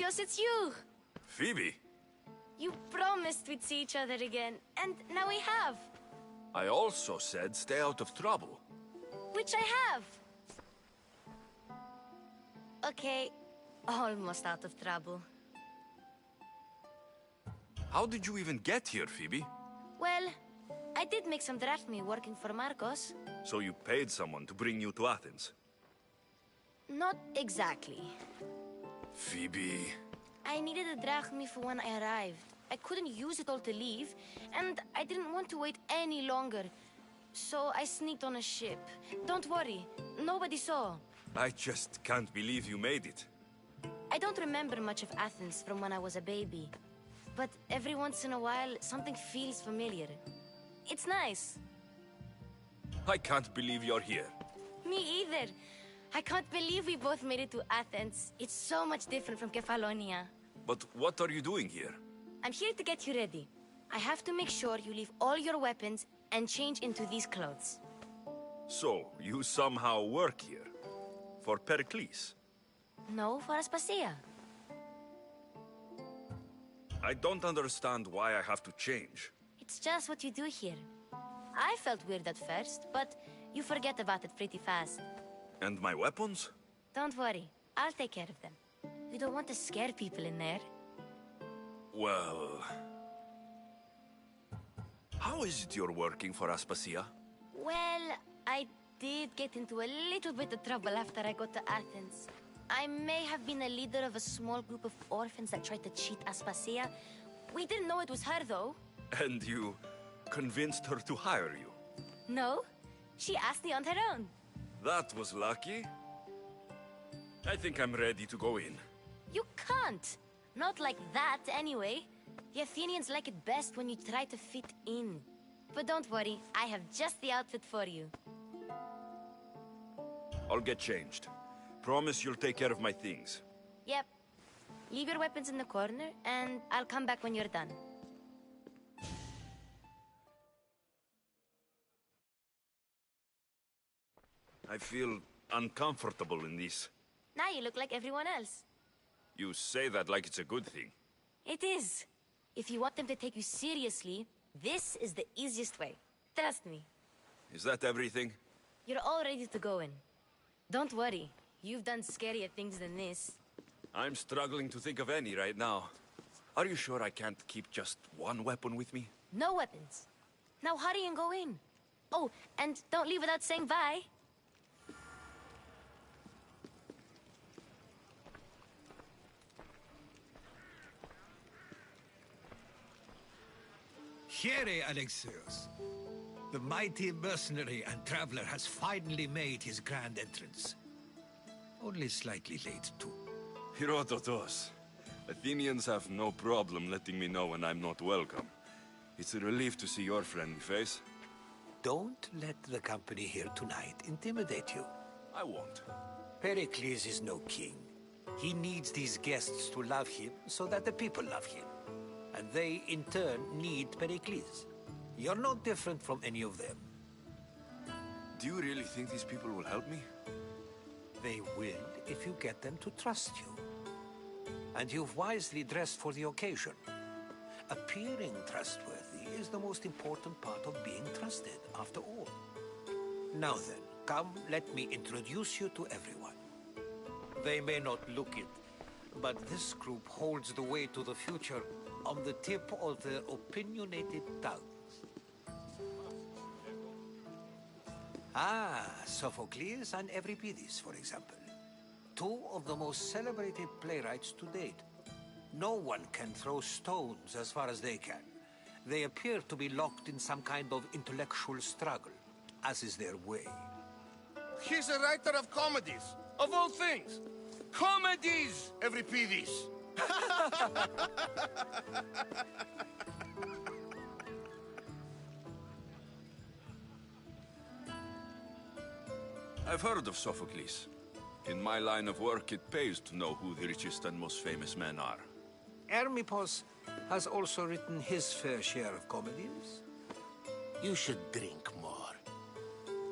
Alexios, it's you! Phoebe? You promised we'd see each other again, and now we have. I also said stay out of trouble. Which I have. Okay, almost out of trouble. How did you even get here, Phoebe? Well, I did make some drachmi working for Marcos. So you paid someone to bring you to Athens? Not exactly. Phoebe... I needed a drachmi for when I arrived. I couldn't use it all to leave, and I didn't want to wait any longer. So I sneaked on a ship. Don't worry, nobody saw. I just can't believe you made it. I don't remember much of Athens from when I was a baby. But every once in a while, something feels familiar. It's nice. I can't believe you're here. Me either. I can't believe we both made it to Athens. It's so much different from Kefalonia. But what are you doing here? I'm here to get you ready. I have to make sure you leave all your weapons and change into these clothes. So, you somehow work here? For Pericles? No, for Aspasia. I don't understand why I have to change. It's just what you do here. I felt weird at first, but you forget about it pretty fast. And my weapons? Don't worry, I'll take care of them. You don't want to scare people in there. Well... How is it you're working for Aspasia? Well, I did get into a little bit of trouble after I got to Athens. I may have been a leader of a small group of orphans that tried to cheat Aspasia. We didn't know it was her, though. And you convinced her to hire you? No, she asked me on her own. That was lucky. I think I'm ready to go in. You can't. Not like that, anyway. The Athenians like it best when you try to fit in. But don't worry, I have just the outfit for you. I'll get changed. Promise you'll take care of my things. Yep. Leave your weapons in the corner, and I'll come back when you're done. I feel uncomfortable in this. Now you look like everyone else. You say that like it's a good thing. It is. If you want them to take you seriously, this is the easiest way. Trust me. Is that everything? You're all ready to go in. Don't worry. You've done scarier things than this. I'm struggling to think of any right now. Are you sure I can't keep just one weapon with me? No weapons. Now hurry and go in. Oh, and don't leave without saying bye. Here, Alexios. The mighty mercenary and traveler has finally made his grand entrance. Only slightly late, too. Herodotos. Athenians have no problem letting me know when I'm not welcome. It's a relief to see your friendly face. Don't let the company here tonight intimidate you. I won't. Pericles is no king. He needs these guests to love him so that the people love him. And they, in turn, need Pericles. You're no different from any of them. Do you really think these people will help me? They will if you get them to trust you. And you've wisely dressed for the occasion. Appearing trustworthy is the most important part of being trusted, after all. Now then, come, let me introduce you to everyone. They may not look it, but this group holds the way to the future on the tip of their opinionated tongues. Ah, Sophocles and Euripides, for example. Two of the most celebrated playwrights to date. No one can throw stones as far as they can. They appear to be locked in some kind of intellectual struggle, as is their way. He's a writer of comedies, of all things. Comedies, Euripides! I've heard of Sophocles. In my line of work, it pays to know who the richest and most famous men are. Hermippos has also written his fair share of comedies. You should drink more.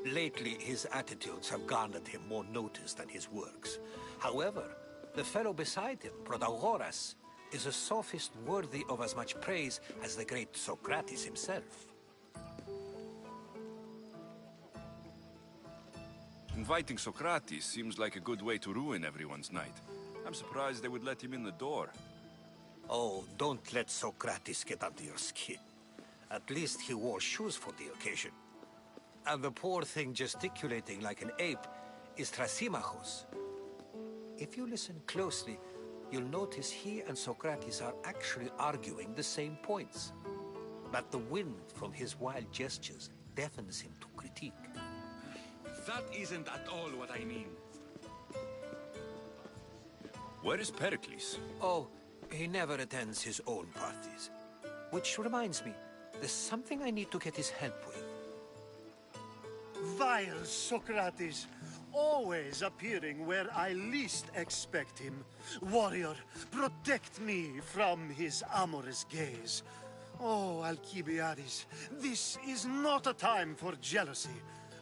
Lately, his attitudes have garnered him more notice than his works. However, The fellow beside him, Protagoras, is a sophist worthy of as much praise as the great Socrates himself. Inviting Socrates seems like a good way to ruin everyone's night. I'm surprised they would let him in the door. Oh, don't let Socrates get under your skin. At least he wore shoes for the occasion. And the poor thing gesticulating like an ape is Thrasymachos. If you listen closely, you'll notice he and Socrates are actually arguing the same points. But the wind from his wild gestures deafens him to critique. That isn't at all what I mean. Where is Pericles? Oh, he never attends his own parties. Which reminds me, there's something I need to get his help with. Vile Socrates, always appearing where I least expect him. Warrior, protect me from his amorous gaze. Oh, Alcibiades, this is not a time for jealousy,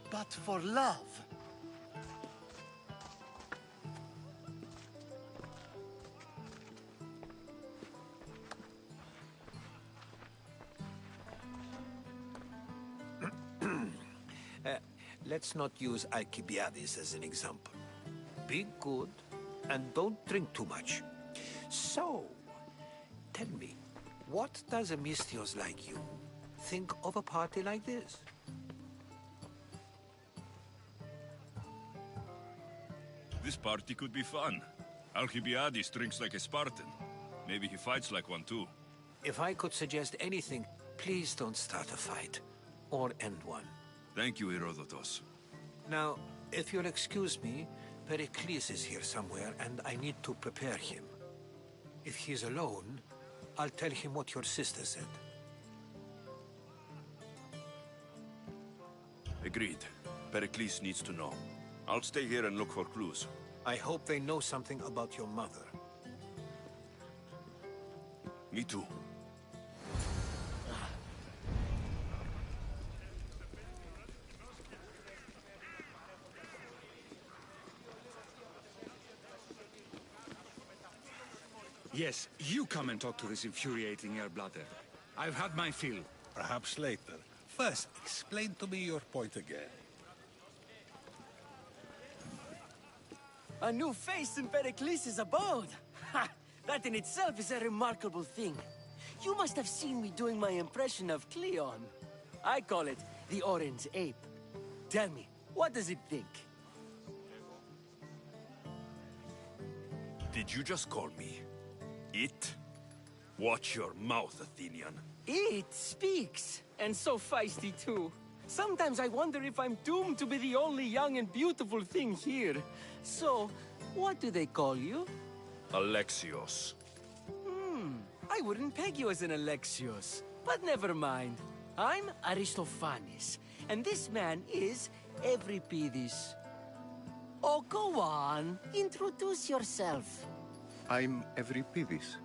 but for love. Let's not use Alcibiades as an example. Be good, and don't drink too much. So, tell me, what does a Misthios like you think of a party like this? This party could be fun. Alcibiades drinks like a Spartan. Maybe he fights like one too. If I could suggest anything, please don't start a fight, or end one. Thank you, Herodotus. Now, if you'll excuse me, Pericles is here somewhere, and I need to prepare him. If he's alone, I'll tell him what your sister said. Agreed. Pericles needs to know. I'll stay here and look for clues. I hope they know something about your mother. Me too. Yes, you come and talk to this infuriating airbladder. I've had my fill. Perhaps later. First, explain to me your point again. A new face in Pericles' abode! Ha! That in itself is a remarkable thing. You must have seen me doing my impression of Cleon. I call it the Orange Ape. Tell me, what does it think? Did you just call me it? Watch your mouth, Athenian. It speaks, and so feisty too. Sometimes I wonder if I'm doomed to be the only young and beautiful thing here. So, what do they call you? Alexios. I wouldn't peg you as an Alexios. But never mind. I'm Aristophanes, and this man is Euripides. Oh, go on. Introduce yourself. I'm Euripides.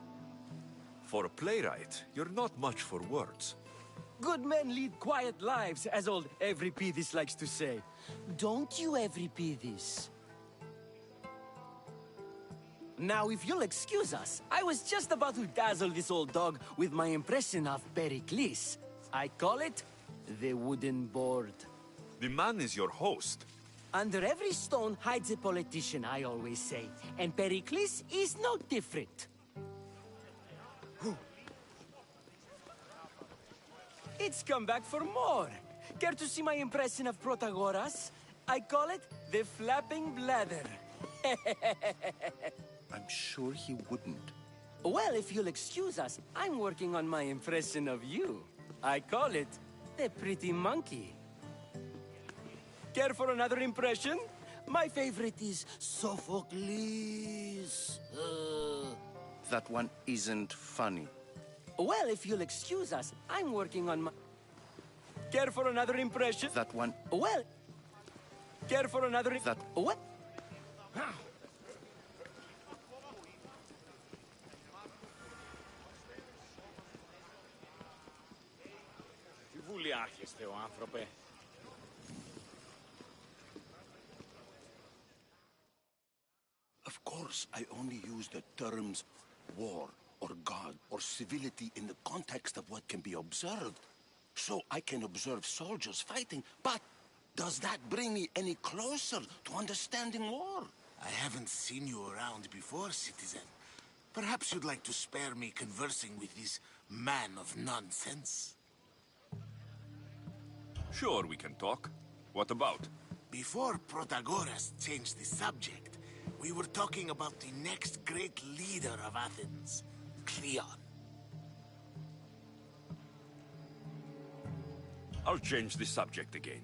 For a playwright, you're not much for words. Good men lead quiet lives, as old Euripides likes to say. Don't you, Euripides? Now, if you'll excuse us, I was just about to dazzle this old dog with my impression of Pericles. I call it the wooden board. The man is your host. Under every stone hides a politician, I always say. And Pericles is no different. It's come back for more. Care to see my impression of Protagoras? I call it the flapping bladder. I'm sure he wouldn't. Well, if you'll excuse us, I'm working on my impression of you. I call it the pretty monkey. Care for another impression? My favorite is Sophocles. That one isn't funny. Well, if you'll excuse us, I'm working on my... Care for another impression? That one... Well... Care for another... That... What? Τι βουλιάρχεστε ο άνθρωπε. Of course. course, I only use the terms war or God or civility in the context of what can be observed. So I can observe soldiers fighting, but does that bring me any closer to understanding war? I haven't seen you around before, citizen. Perhaps you'd like to spare me conversing with this man of nonsense? Sure, we can talk. What about? Before Protagoras changed the subject, we were talking about the next great leader of Athens, Cleon. I'll change the subject again.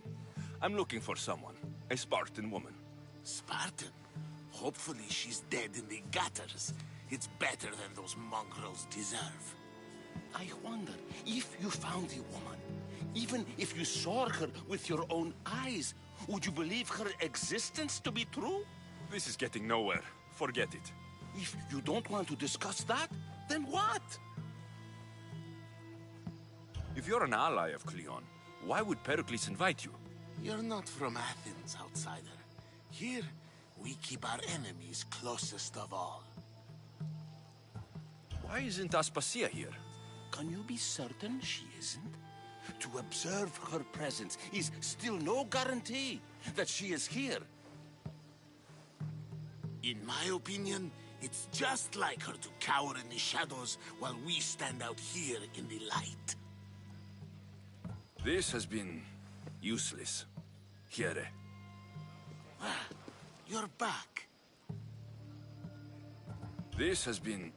I'm looking for someone. A Spartan woman. Spartan? Hopefully she's dead in the gutters. It's better than those mongrels deserve. I wonder if you found the woman, even if you saw her with your own eyes, would you believe her existence to be true? This is getting nowhere. Forget it. If you don't want to discuss that, then what? If you're an ally of Cleon, why would Pericles invite you? You're not from Athens, outsider. Here, we keep our enemies closest of all. Why isn't Aspasia here? Can you be certain she isn't? To observe her presence is still no guarantee that she is here. In my opinion, it's just like her to cower in the shadows while we stand out here in the light. This has been useless. Here. Ah, you're back. This has been...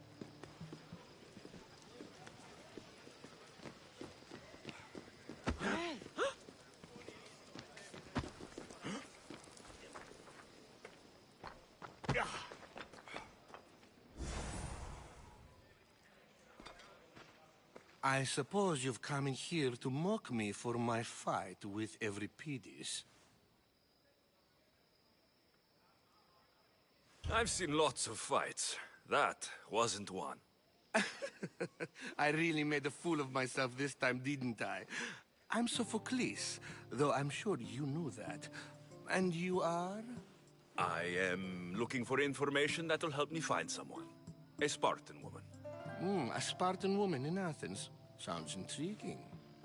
I suppose you've come in here to mock me for my fight with Euripides. I've seen lots of fights. That wasn't one. I really made a fool of myself this time, didn't I? I'm Sophocles, though I'm sure you knew that. And you are? I am looking for information that'll help me find someone. A Spartan woman. A Spartan woman in Athens. Sounds intriguing.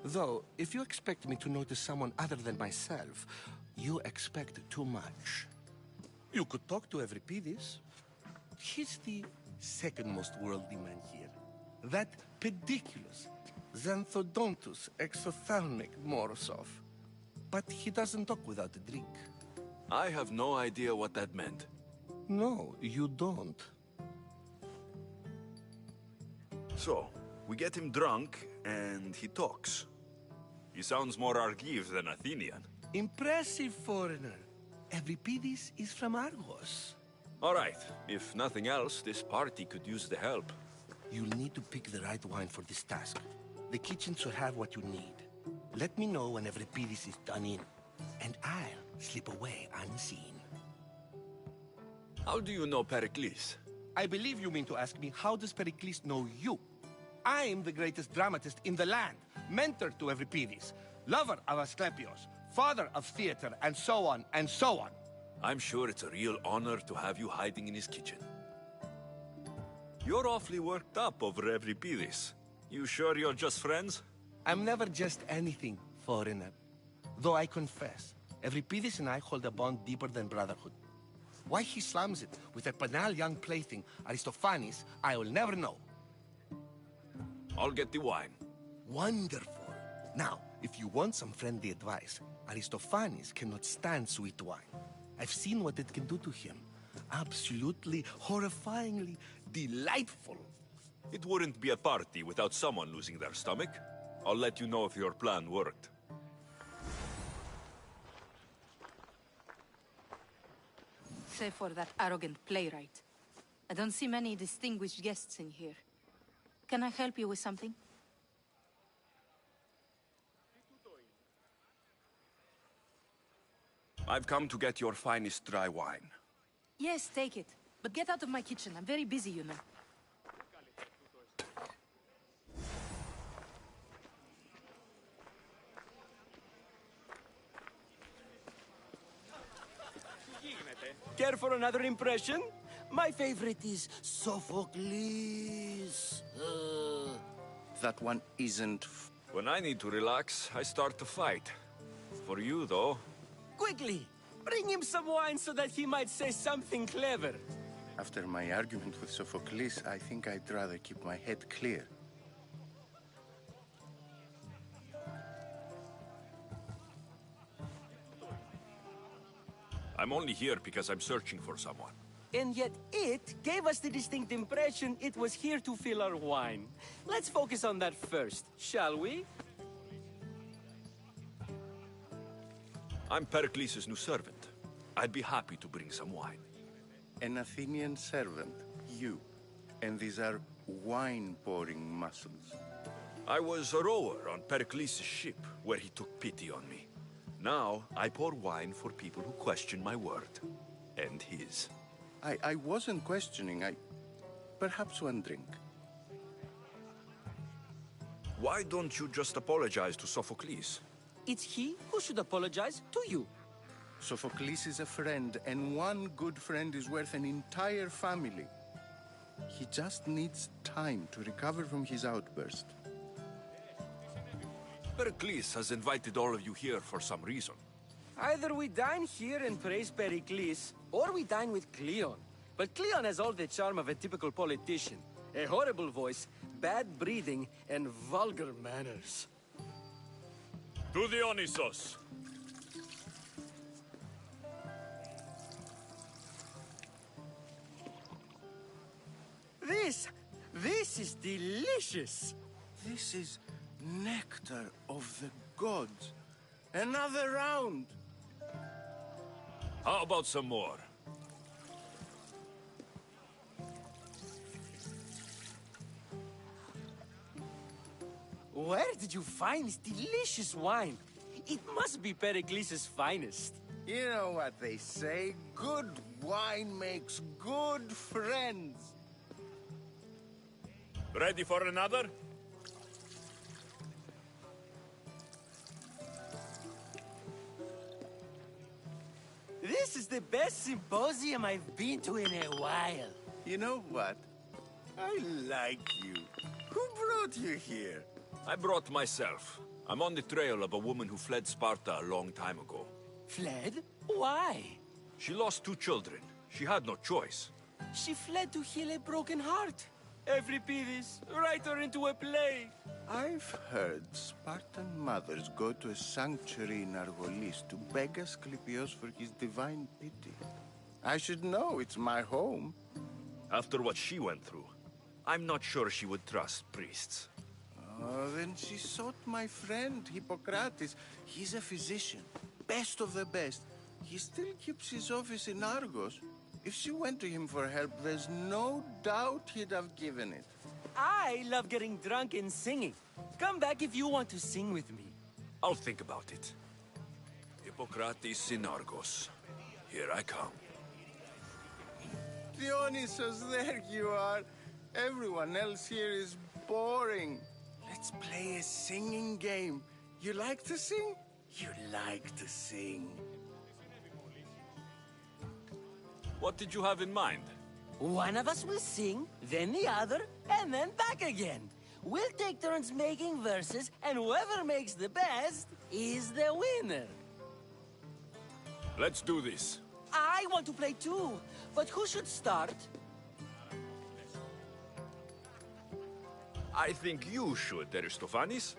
Though, if you expect me to notice someone other than myself, you expect too much. You could talk to Euripides. He's the second most worldly man here. That pediculous, xanthodontus, exothalmic Morosov. But he doesn't talk without a drink. I have no idea what that meant. No, you don't. So, we get him drunk, and he talks. He sounds more Argive than Athenian. Impressive, foreigner. Euripides is from Argos. All right. If nothing else, this party could use the help. You'll need to pick the right wine for this task. The kitchen should have what you need. Let me know when Euripides is done in, and I'll slip away unseen. How do you know Pericles? I believe you mean to ask me, how does Pericles know you? I'm the greatest dramatist in the land, mentor to Euripides, lover of Asclepios, father of theater, and so on, and so on. I'm sure it's a real honor to have you hiding in his kitchen. You're awfully worked up over Euripides. You sure you're just friends? I'm never just anything, foreigner. Though I confess, Euripides and I hold a bond deeper than brotherhood. Why he slams it with that banal young plaything, Aristophanes, I will never know. I'll get the wine. Wonderful. Now, if you want some friendly advice, Aristophanes cannot stand sweet wine. I've seen what it can do to him. Absolutely, horrifyingly delightful. It wouldn't be a party without someone losing their stomach. I'll let you know if your plan worked. Save for that arrogant playwright. I don't see many distinguished guests in here. Can I help you with something? I've come to get your finest dry wine. Yes, take it. But get out of my kitchen. I'm very busy, you know. Care for another impression? My favorite is Sophocles. That one isn't... When I need to relax, I start to fight. For you, though... Quickly! Bring him some wine so that he might say something clever. After my argument with Sophocles, I think I'd rather keep my head clear. I'm only here because I'm searching for someone. And yet it gave us the distinct impression it was here to fill our wine. Let's focus on that first, shall we? I'm Pericles' new servant. I'd be happy to bring some wine. An Athenian servant, you. And these are wine-pouring muscles. I was a rower on Pericles' ship, where he took pity on me. Now, I pour wine for people who question my word. And his. I wasn't questioning, Perhaps one drink. Why don't you just apologize to Sophocles? It's he who should apologize to you. Sophocles is a friend, and one good friend is worth an entire family. He just needs time to recover from his outburst. Pericles has invited all of you here for some reason. Either we dine here and praise Pericles, or we dine with Cleon. But Cleon has all the charm of a typical politician. A horrible voice, bad breeding, and vulgar manners. To Dionysos! This is delicious! This is nectar of the gods. Another round! How about some more? Where did you find this delicious wine? It must be Pericles' finest. You know what they say, good wine makes good friends. Ready for another? This is the best symposium I've been to in a while. You know what? I like you. Who brought you here? I brought myself. I'm on the trail of a woman who fled Sparta a long time ago. Fled? Why? She lost 2 children. She had no choice. She fled to heal a broken heart. Euripides, write her into a play. I've heard Spartan mothers go to a sanctuary in Argolis to beg Asclepios for his divine pity. I should know, it's my home. After what she went through, I'm not sure she would trust priests. Oh, then she sought my friend, Hippocrates. He's a physician, best of the best. He still keeps his office in Argos. If she went to him for help, there's no doubt he'd have given it. I love getting drunk and singing. Come back if you want to sing with me. I'll think about it. Hippocrates in Argos. Here I come. Dionysos, there you are. Everyone else here is boring. Let's play a singing game. You like to sing? You like to sing. What did you have in mind? One of us will sing, then the other, and then back again. We'll take turns making verses, and whoever makes the best is the winner. Let's do this. I want to play too, but who should start? I think you should, Aristophanes.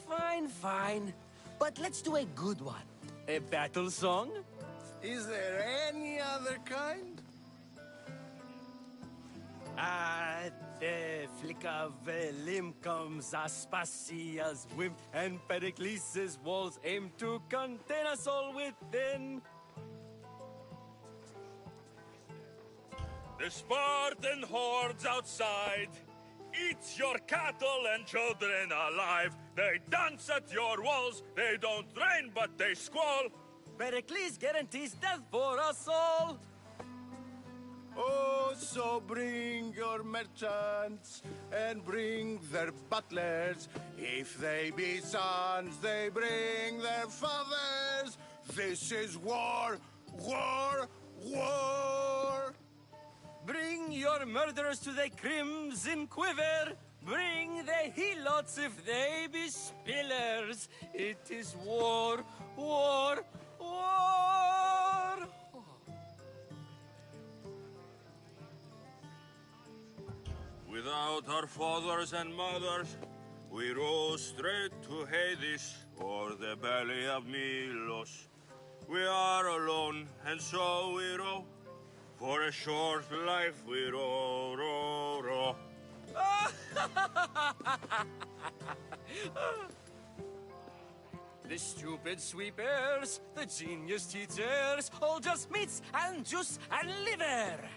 Fine, fine. But let's do a good one. A battle song? Is there any other kind? At the flick of a limb comes Aspasia's whim, and Pericles' walls aim to contain us all within. The Spartan hordes outside eat your cattle and children alive. They dance at your walls. They don't rain, but they squall. Pericles guarantees death for us all. Oh, so bring your merchants and bring their butlers. If they be sons, they bring their fathers. This is war, war, war. Bring your murderers to the crimson quiver. Bring the helots if they be spillers. It is war, war, war. Without our fathers and mothers, we row straight to Hades or the belly of Milos. We are alone, and so we row. For a short life we row, row, row. The stupid sweepers, the genius teachers, all just meats and juice and liver.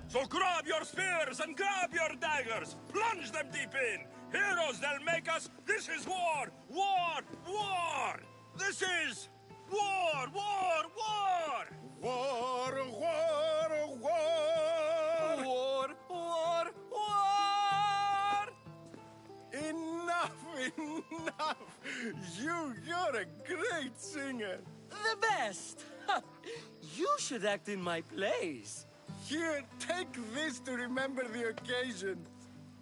So grab your spears and grab your daggers. Plunge them deep in. Heroes they'll make us. This is war, war, war. This is war, war, war. War, war, war. War, war, war. Enough, enough. You're a great singer. The best. You should act in my plays. Here, take this to remember the occasion.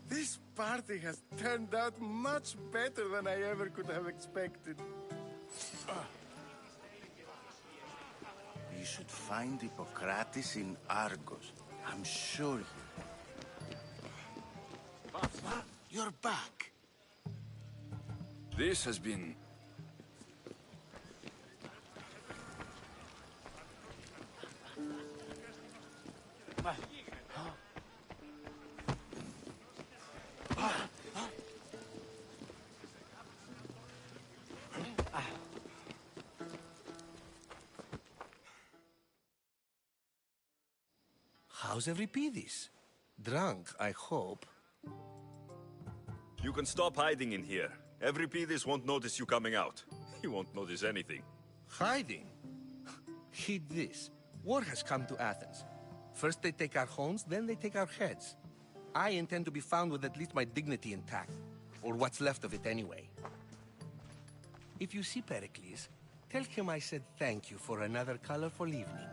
This party has turned out much better than I ever could have expected. You should find Hippocrates in Argos. I'm sure You're back. This has been... How's Euripides? Drunk, I hope. You can stop hiding in here. Euripides won't notice you coming out. He won't notice anything. Hiding? Heed this. War has come to Athens. First they take our homes, then they take our heads. I intend to be found with at least my dignity intact. Or what's left of it anyway. If you see Pericles, tell him I said thank you for another colorful evening.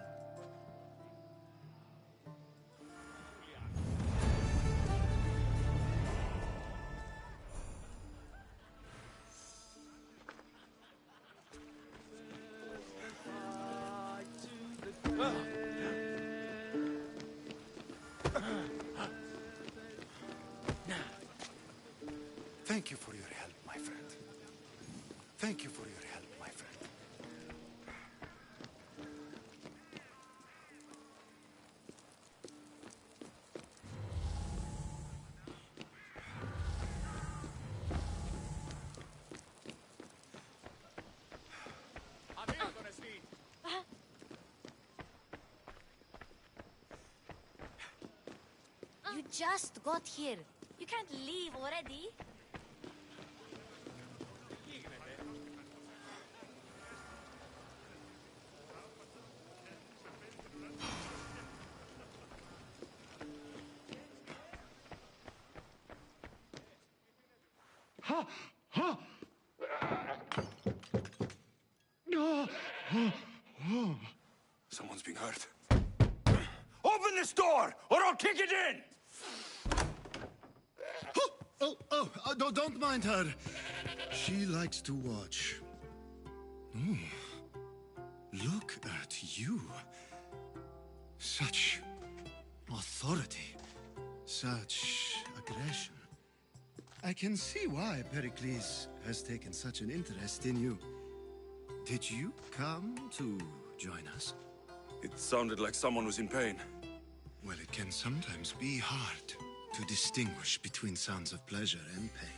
Thank you for your help, my friend. Thank you for your help, my friend. You just got here. You can't leave already. Someone's being hurt. Open this door, or I'll kick it in! Don't mind her. She likes to watch. Oh, look at you. Such authority. Such aggression. I can see why Pericles has taken such an interest in you. Did you come to join us? It sounded like someone was in pain. Well, it can sometimes be hard to distinguish between sounds of pleasure and pain.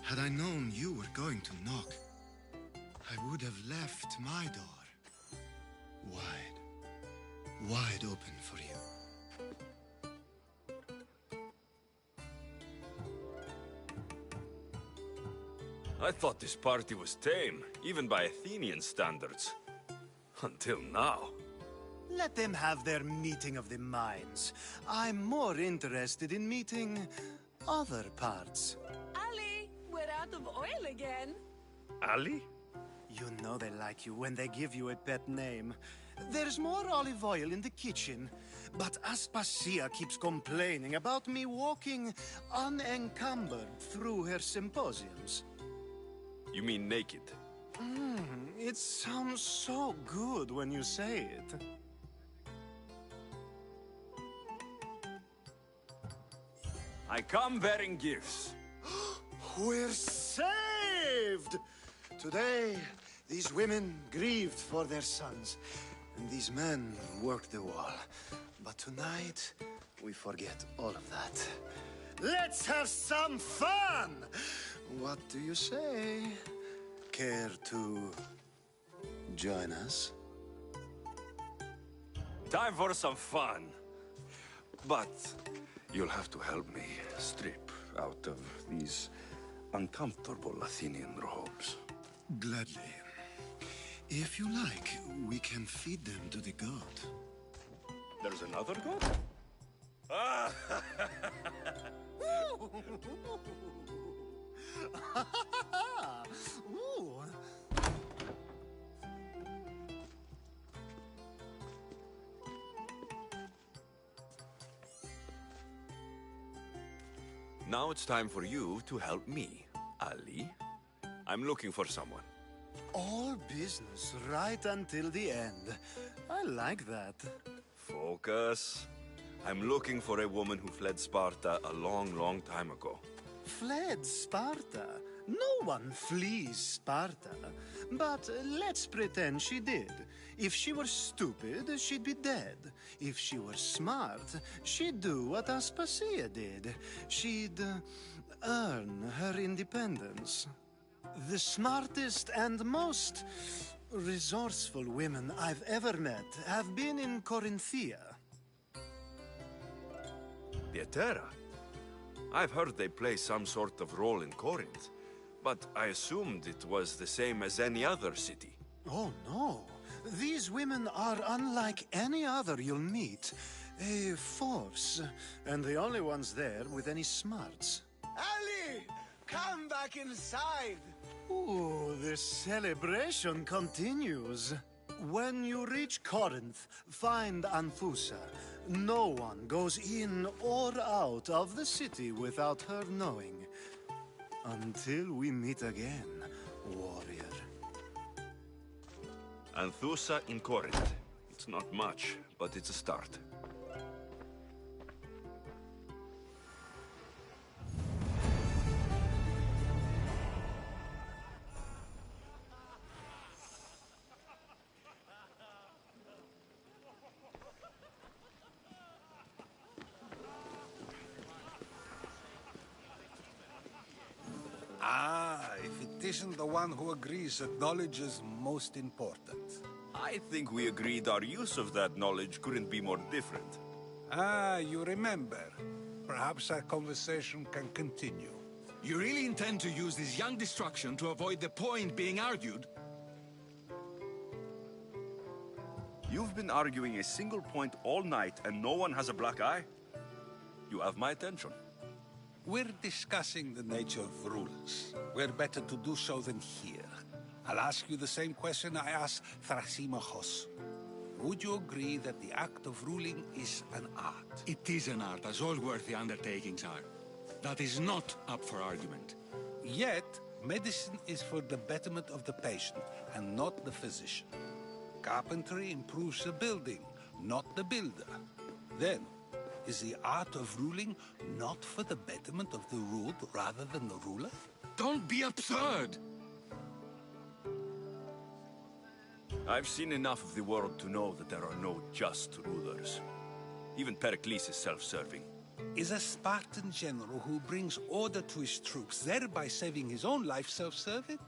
Had I known you were going to knock, I would have left my door wide open for you. I thought this party was tame, even by Athenian standards. Until now. Let them have their meeting of the minds. I'm more interested in meeting other parts. Ali, we're out of oil again. Ali? You know they like you when they give you a pet name. There's more olive oil in the kitchen, but Aspasia keeps complaining about me walking unencumbered through her symposiums. You mean naked? It sounds so good when you say it. I come bearing gifts. We're saved! Today, these women grieved for their sons, and these men worked the wall. But tonight, we forget all of that. Let's have some fun! What do you say? Care to join us? Time for some fun. But you'll have to help me strip out of these uncomfortable Athenian robes. Gladly. If you like, we can feed them to the god. There's another god? Ooh. Now it's time for you to help me, Ali. I'm looking for someone. All business right until the end. I like that. Focus. I'm looking for a woman who fled Sparta a long, long time ago. Fled Sparta? No one flees Sparta. But let's pretend she did. If she were stupid, she'd be dead. If she were smart, she'd do what Aspasia did. She'd earn her independence. The smartest and most resourceful women I've ever met have been in Corinthia. Pieterra? I've heard they play some sort of role in Corinth, but I assumed it was the same as any other city. Oh, no. These women are unlike any other you'll meet. A force, and the only ones there with any smarts. Ali! Come back inside! Ooh, the celebration continues. When you reach Corinth, find Anthusa. No one goes in or out of the city without her knowing. Until we meet again, warrior. Anthusa in Corinth. It's not much, but it's a start. If it isn't the one who agrees that knowledge is most important. I think we agreed our use of that knowledge couldn't be more different. You remember. Perhaps our conversation can continue. You really intend to use this young destruction to avoid the point being argued? You've been arguing a single point all night and no one has a black eye? You have my attention. We're discussing the nature of rulers. Where better to do so than here? I'll ask you the same question I asked Thrasymachos. Would you agree that the act of ruling is an art? It is an art, as all worthy undertakings are. That is not up for argument. Yet, medicine is for the betterment of the patient, and not the physician. Carpentry improves the building, not the builder. Then, is the art of ruling not for the betterment of the ruled rather than the ruler? Don't be absurd! I've seen enough of the world to know that there are no just rulers. Even Pericles is self-serving. Is a Spartan general who brings order to his troops, thereby saving his own life, self-serving?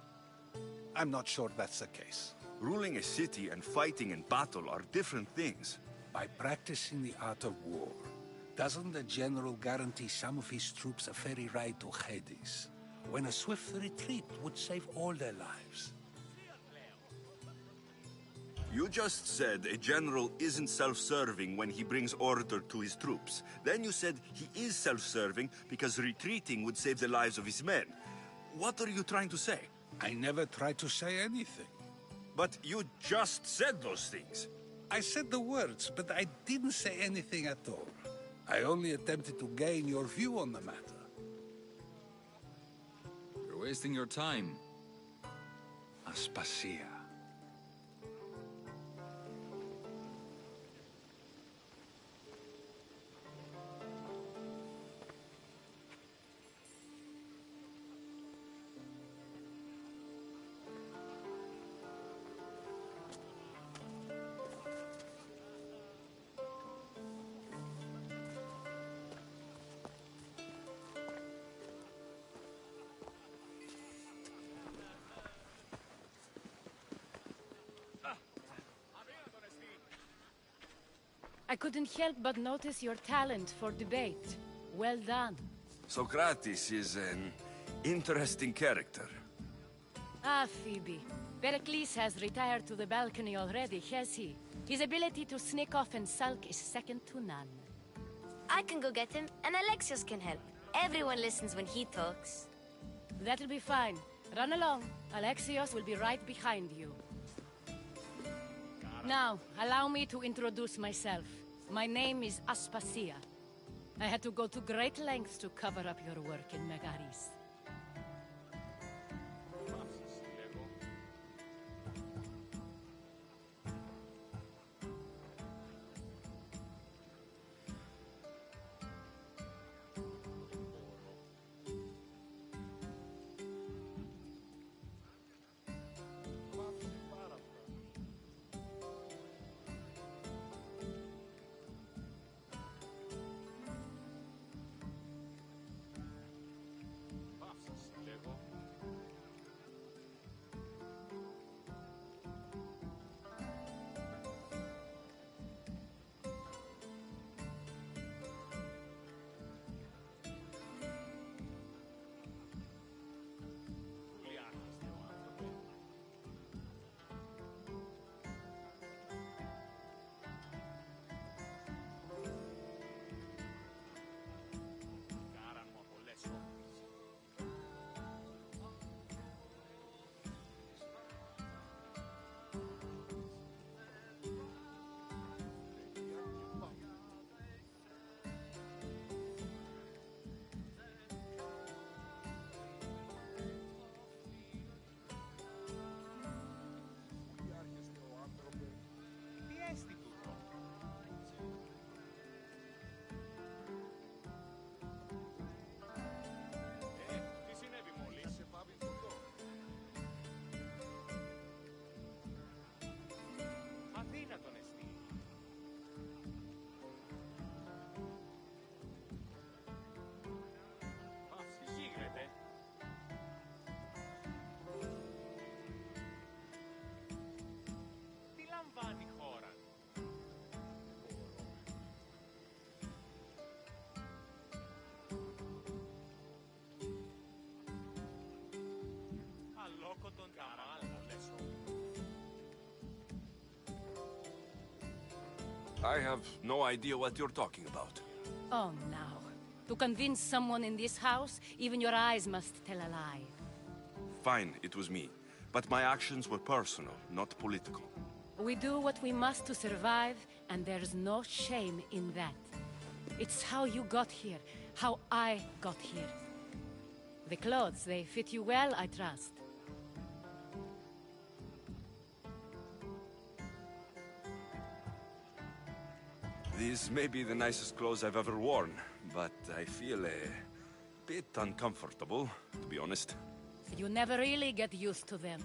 I'm not sure that's the case. Ruling a city and fighting in battle are different things. By practicing the art of war, doesn't the general guarantee some of his troops a ferry ride to Hades, when a swift retreat would save all their lives? You just said a general isn't self-serving when he brings order to his troops. Then you said he is self-serving because retreating would save the lives of his men. What are you trying to say? I never tried to say anything. But you just said those things. I said the words, but I didn't say anything at all. I only attempted to gain your view on the matter. You're wasting your time. Aspasia. I couldn't help but notice your talent for debate. Well done. Socrates is an interesting character. Ah, Phoebe. Pericles has retired to the balcony already, has he? His ability to sneak off and sulk is second to none. I can go get him, and Alexios can help. Everyone listens when he talks. That'll be fine. Run along. Alexios will be right behind you. Now, allow me to introduce myself. My name is Aspasia. I had to go to great lengths to cover up your work in Megaris. I have no idea what you're talking about. Oh, now. To convince someone in this house, even your eyes must tell a lie. Fine, it was me. But my actions were personal, not political. We do what we must to survive, and there's no shame in that. It's how you got here, how I got here. The clothes, they fit you well, I trust. These may be the nicest clothes I've ever worn, but I feel a bit uncomfortable, to be honest. You never really get used to them.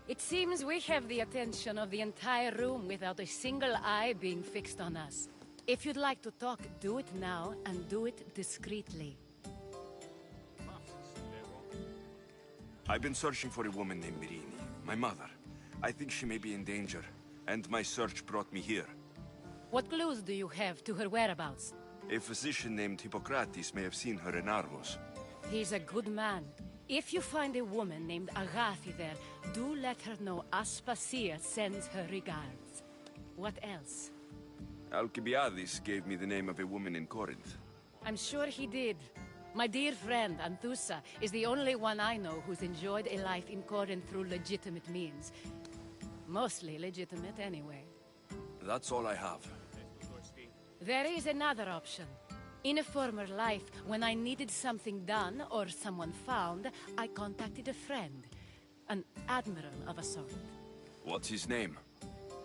It seems we have the attention of the entire room without a single eye being fixed on us. If you'd like to talk, do it now, and do it discreetly. I've been searching for a woman named Mirini, my mother. I think she may be in danger, and my search brought me here. What clues do you have to her whereabouts? A physician named Hippocrates may have seen her in Argos. He's a good man. If you find a woman named Agathi there, do let her know Aspasia sends her regards. What else? Alcibiades gave me the name of a woman in Corinth. I'm sure he did. My dear friend, Anthusa, is the only one I know who's enjoyed a life in Corinth through legitimate means. Mostly legitimate, anyway. That's all I have. There is another option. In a former life, when I needed something done or someone found, I contacted a friend. An admiral of a sort. What's his name?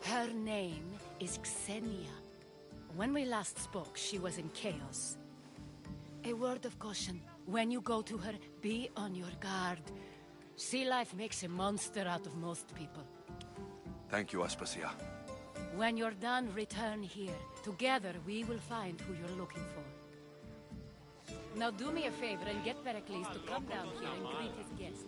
Her name is Xenia. When we last spoke, she was in chaos. A word of caution. When you go to her, be on your guard. Sea life makes a monster out of most people. Thank you, Aspasia. When you're done, return here. Together, we will find who you're looking for. Now do me a favor and get Pericles to come down here and greet his guests.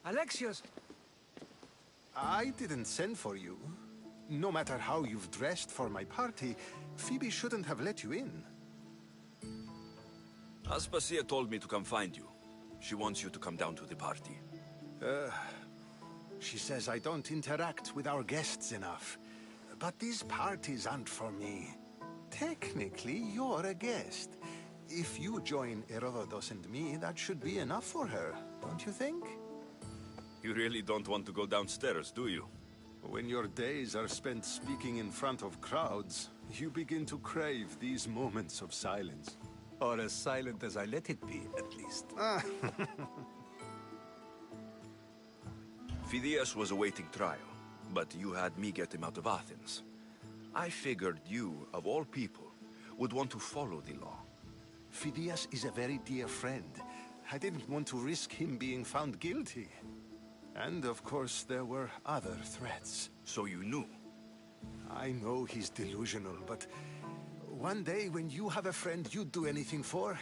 Alexios! I didn't send for you. No matter how you've dressed for my party, Phoebe shouldn't have let you in. Aspasia told me to come find you. She wants you to come down to the party. She says I don't interact with our guests enough. But these parties aren't for me. Technically, you're a guest. If you join Herodotus and me, that should be enough for her, don't you think? You really don't want to go downstairs, do you? When your days are spent speaking in front of crowds, you begin to crave these moments of silence. Or as silent as I let it be, at least. Phidias was awaiting trial, but you had me get him out of Athens. I figured you, of all people, would want to follow the law. Phidias is a very dear friend. I didn't want to risk him being found guilty. And, of course, there were other threats. So you knew? I know he's delusional, but one day when you have a friend you'd do anything for,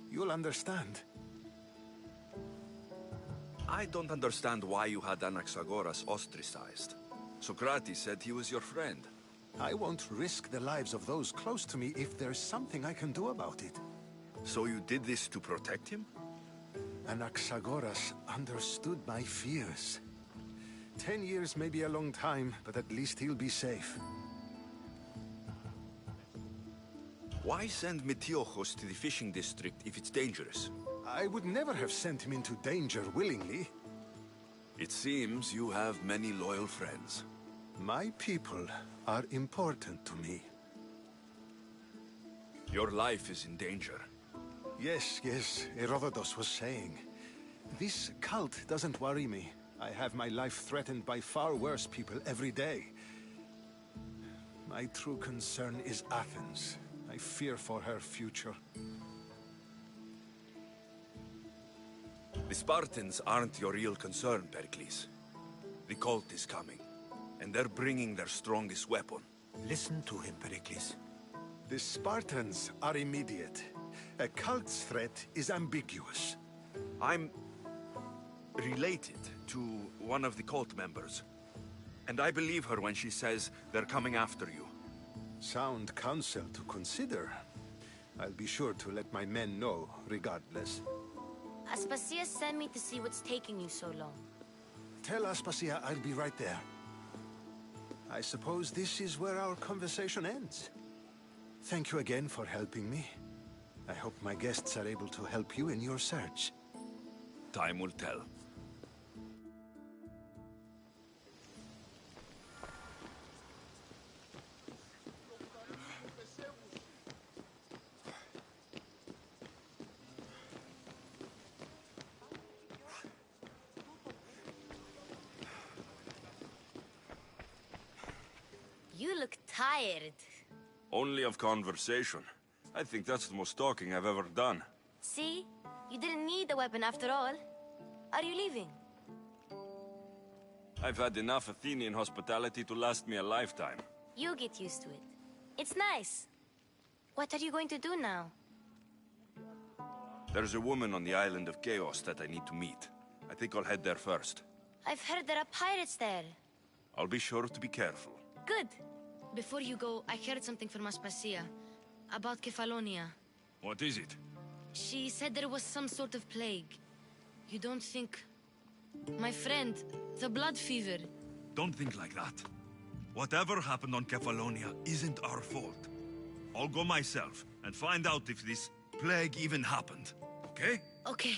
you'll understand. I don't understand why you had Anaxagoras ostracized. Socrates said he was your friend. I won't risk the lives of those close to me if there's something I can do about it. So you did this to protect him? Anaxagoras understood my fears. 10 years may be a long time, but at least he'll be safe. Why send Metiochos to the fishing district if it's dangerous? I would never have sent him into danger willingly. It seems you have many loyal friends. My people are important to me. Your life is in danger. Yes, Herodotus was saying. This cult doesn't worry me. I have my life threatened by far worse people every day. My true concern is Athens. I fear for her future. The Spartans aren't your real concern, Pericles. The cult is coming, and they're bringing their strongest weapon. Listen to him, Pericles. The Spartans are immediate. A cult's threat is ambiguous. I'm related to one of the cult members, and I believe her when she says they're coming after you. Sound counsel to consider. I'll be sure to let my men know, regardless. Aspasia sent me to see what's taking you so long. Tell Aspasia I'll be right there. I suppose this is where our conversation ends. Thank you again for helping me. I hope my guests are able to help you in your search. Time will tell. You look tired. Only of conversation. I think that's the most talking I've ever done. See? You didn't need the weapon after all. Are you leaving? I've had enough Athenian hospitality to last me a lifetime. You get used to it. It's nice. What are you going to do now? There's a woman on the island of Chaos that I need to meet. I think I'll head there first. I've heard there are pirates there. I'll be sure to be careful. Good. Before you go, I heard something from Aspasia. About Kefalonia. What is it? She said there was some sort of plague. You don't think... My friend, the blood fever. Don't think like that. Whatever happened on Kefalonia isn't our fault. I'll go myself and find out if this plague even happened, okay? Okay.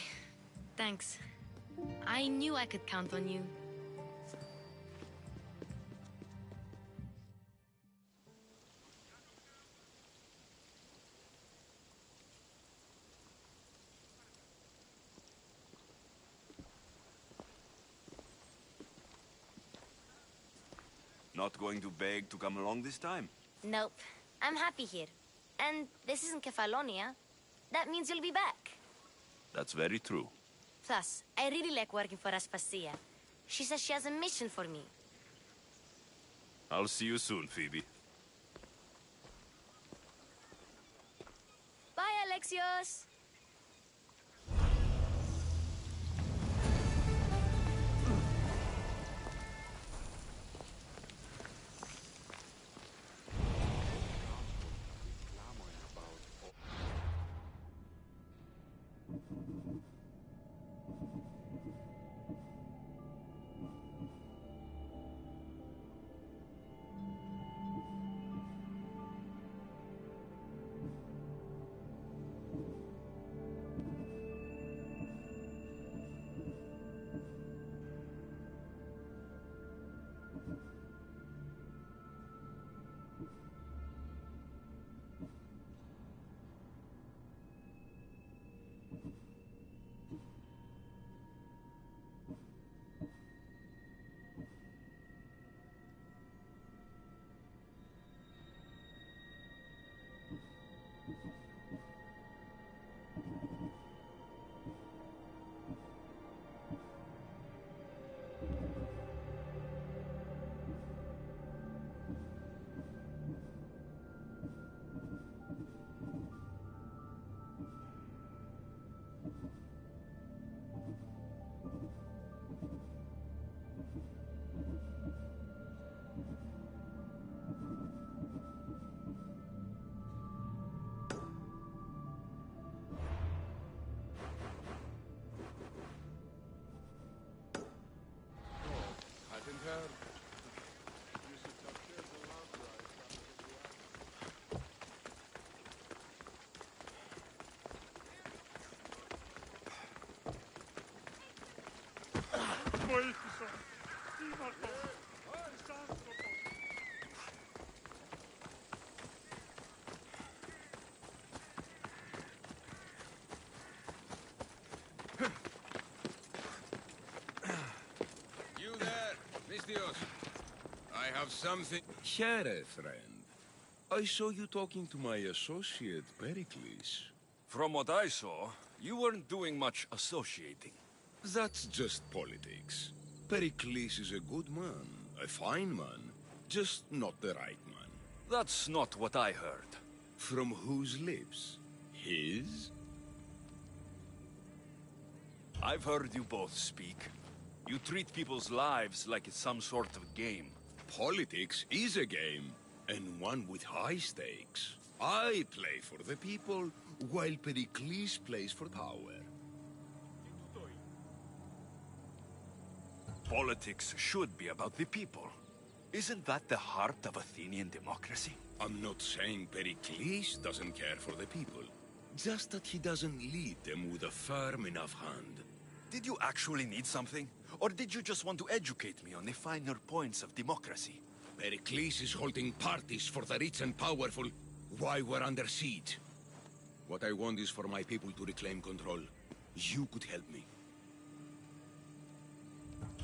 Thanks. I knew I could count on you. Not going to beg to come along this time? Nope. I'm happy here. And this isn't Kefalonia. That means you'll be back. That's very true. Plus, I really like working for Aspasia. She says she has a mission for me. I'll see you soon, Phoebe. Bye, Alexios! You there, Mistios. I have something... Here, friend. I saw you talking to my associate, Pericles. From what I saw, you weren't doing much associating. That's just politics. Pericles is a good man, a fine man, just not the right man. That's not what I heard. From whose lips? His? I've heard you both speak. You treat people's lives like it's some sort of game. Politics is a game, and one with high stakes. I play for the people, while Pericles plays for power. Politics should be about the people. Isn't that the heart of Athenian democracy? I'm not saying Pericles doesn't care for the people. Just that he doesn't lead them with a firm enough hand. Did you actually need something? Or did you just want to educate me on the finer points of democracy? Pericles is holding parties for the rich and powerful while we're under siege. What I want is for my people to reclaim control. You could help me.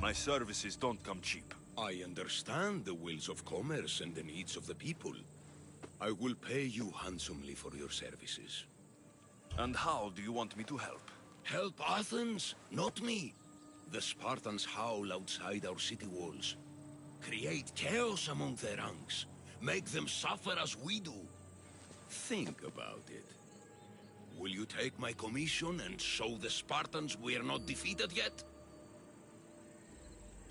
My services don't come cheap. I understand the wills of commerce and the needs of the people. I will pay you handsomely for your services. And how do you want me to help? Help Athens, not me. The Spartans howl outside our city walls. Create chaos among their ranks. Make them suffer as we do. Think about it. Will you take my commission and show the Spartans we are not defeated yet?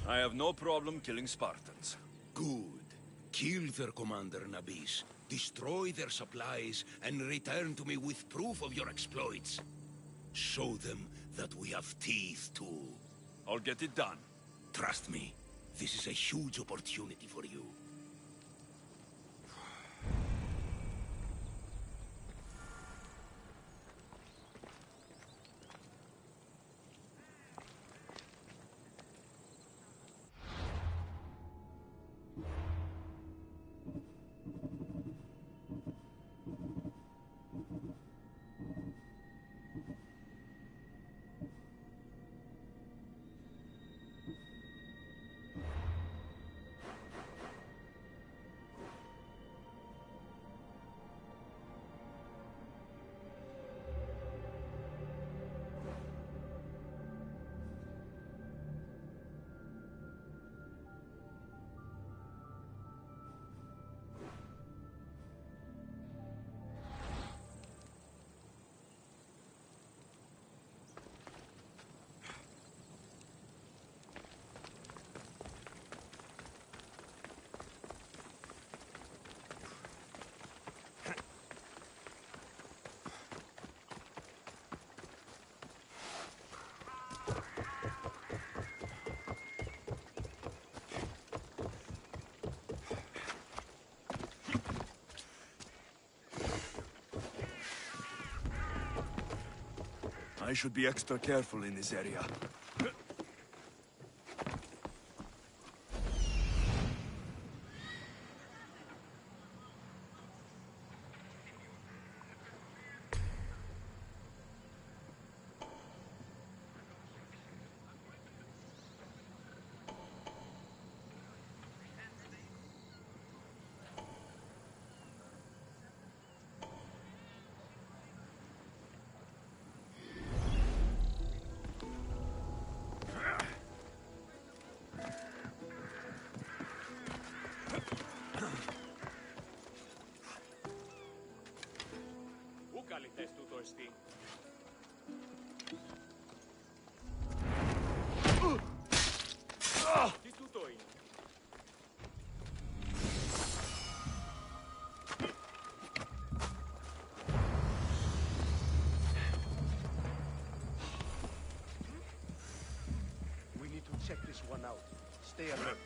I have no problem killing Spartans. Good. Kill their commander, Nabis. Destroy their supplies and return to me with proof of your exploits. Show them that we have teeth too. I'll get it done. Trust me, this is a huge opportunity for you. I should be extra careful in this area. We need to check this one out. Stay alert.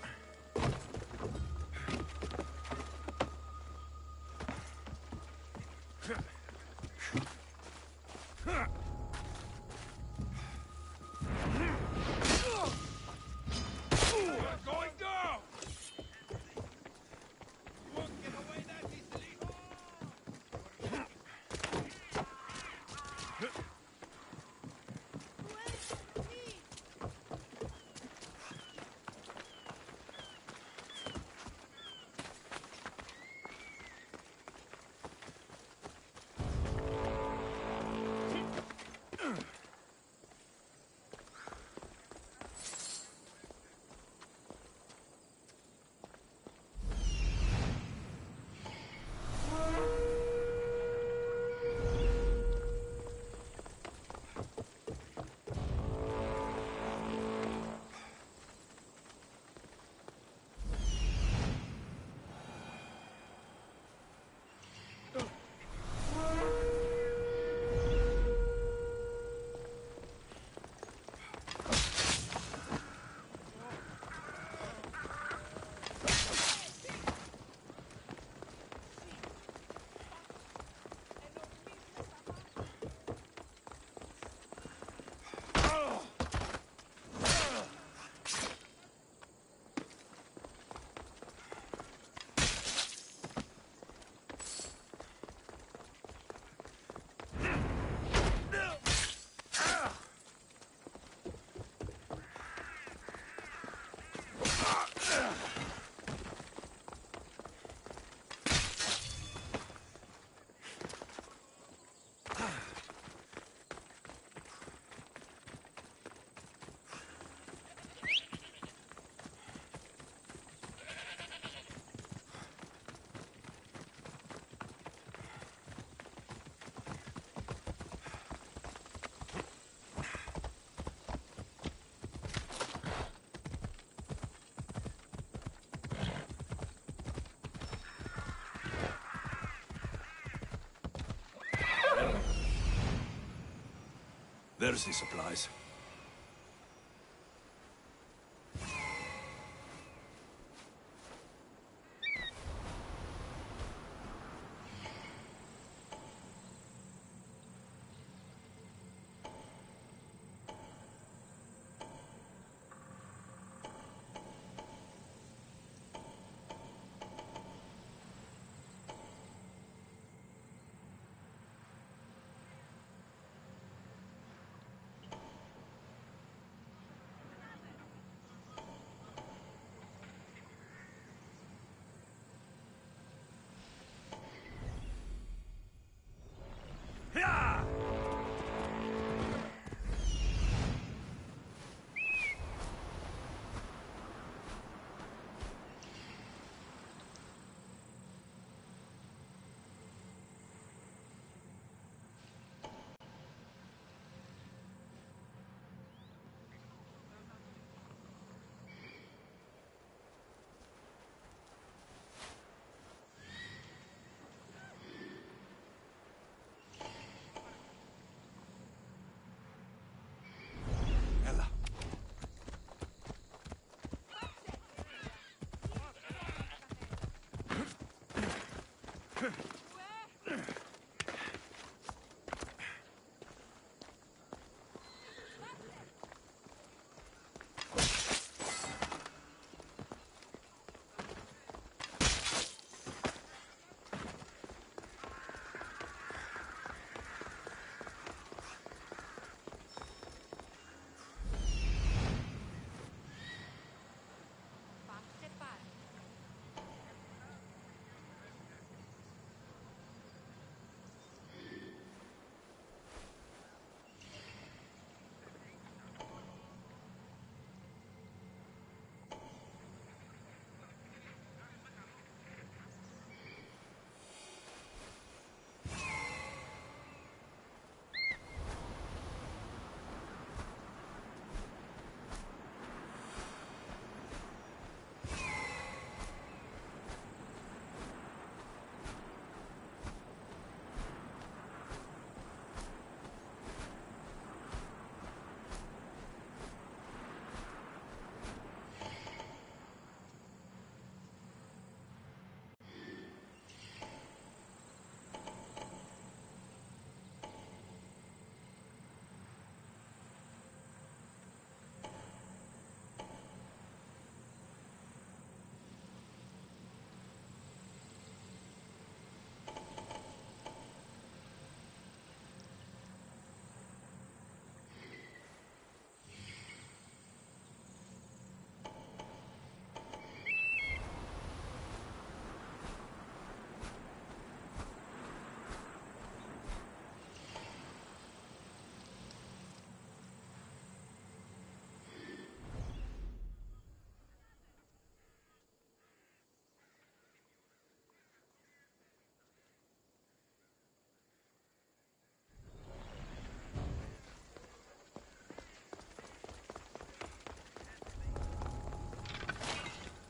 There's the supplies.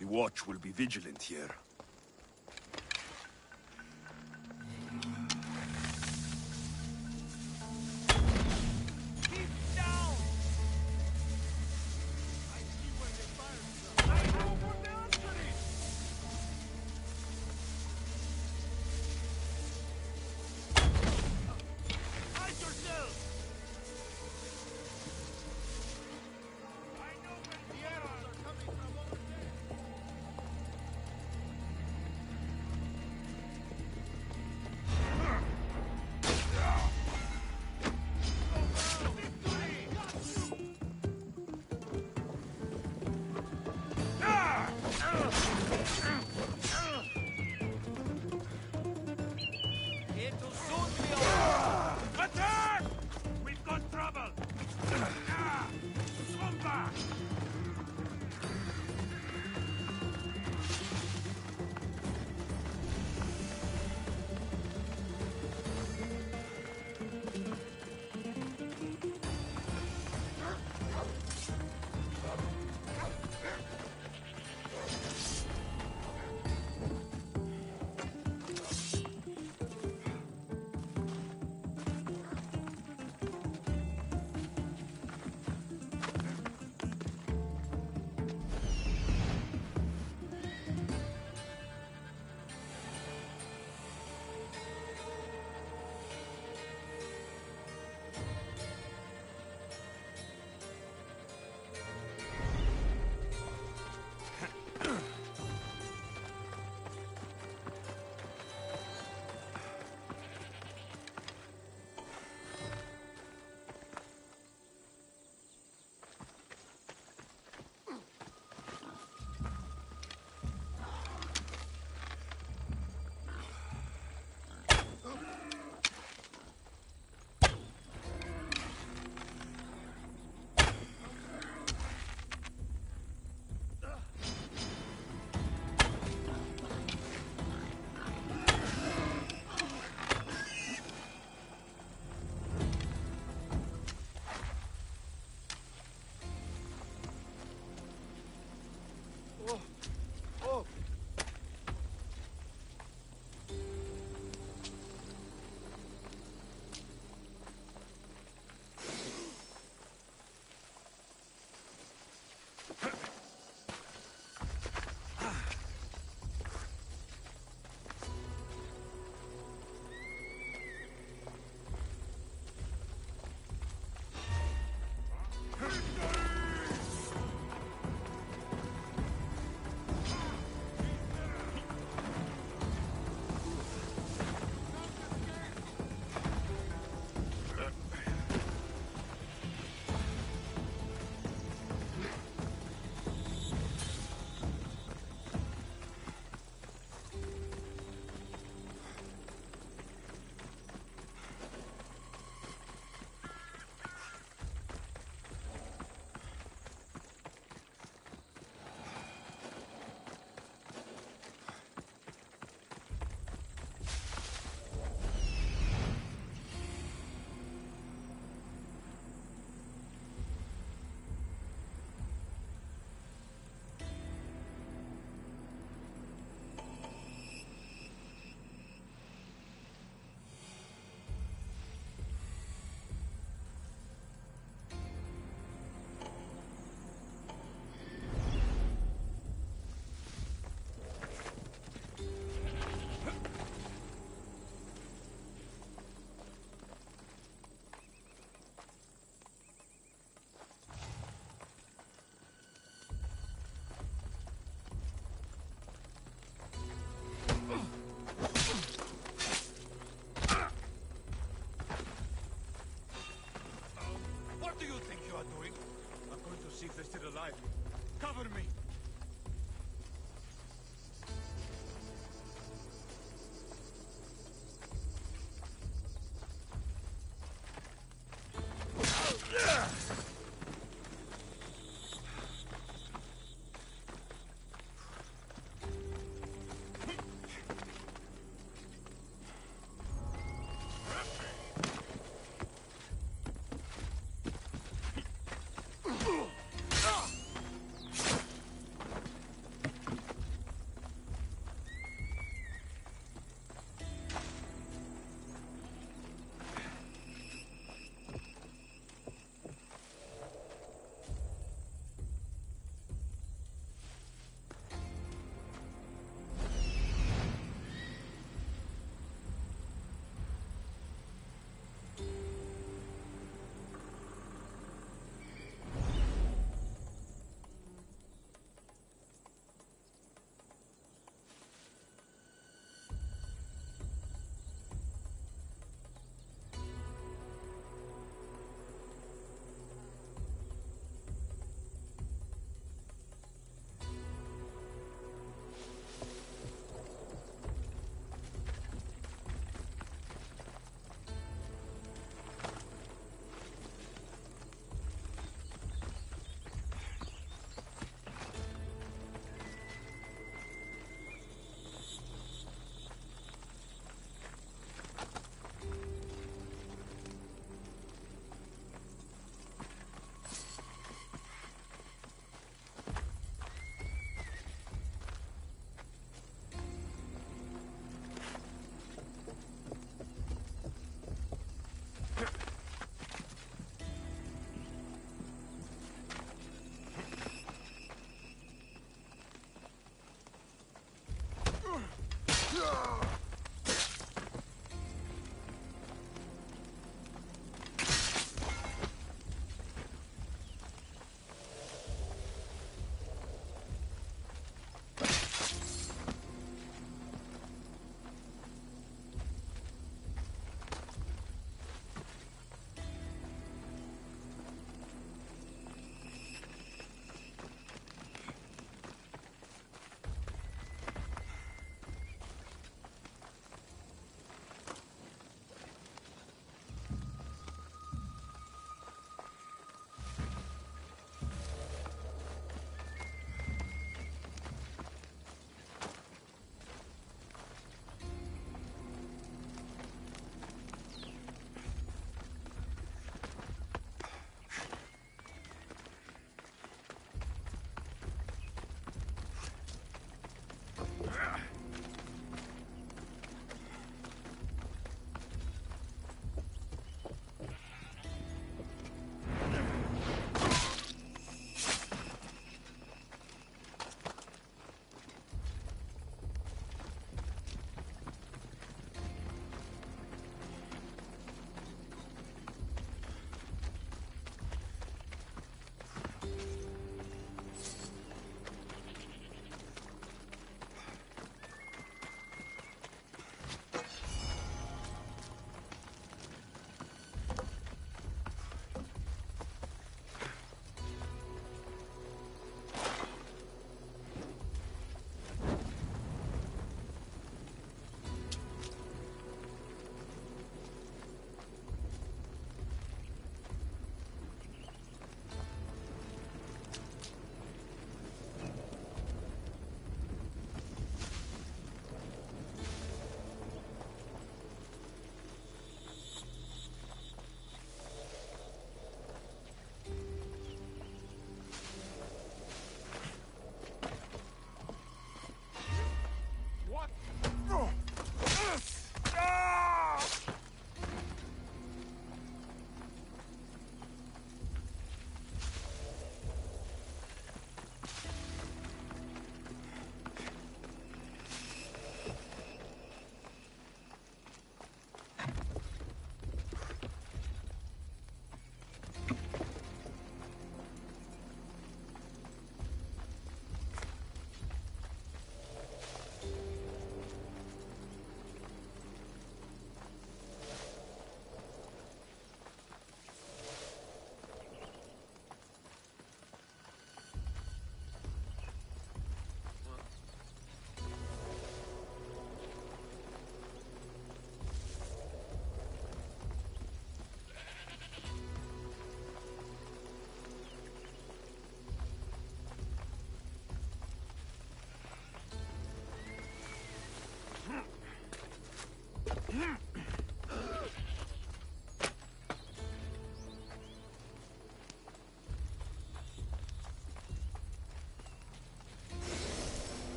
The watch will be vigilant here. see if they're still alive. Cover me!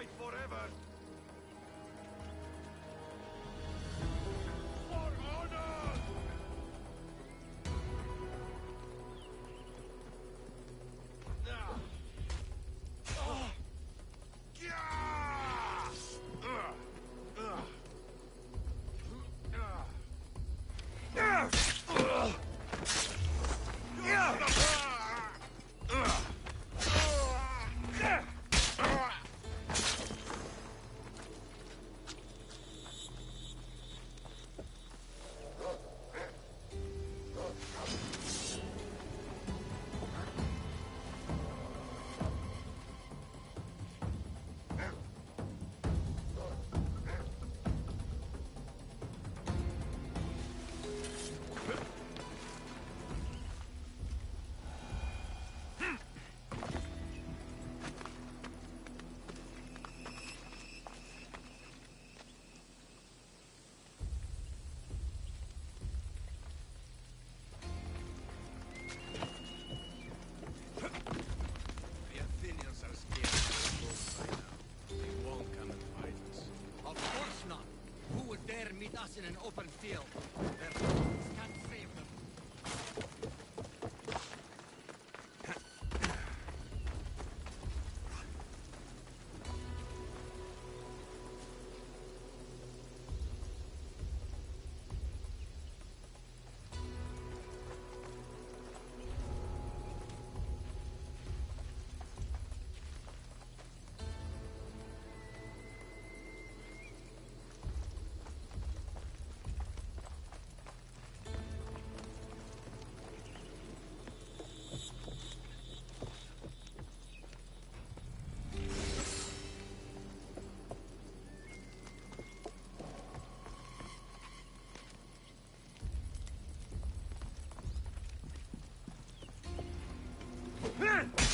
fight forever. Meet us in an open field. Their weapons can't save them.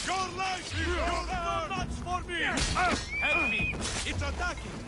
Your life is too much for me! Help me! It's attacking!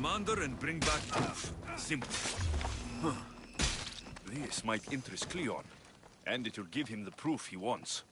Commander and bring back proof. Simple. This might interest Cleon, and it will give him the proof he wants.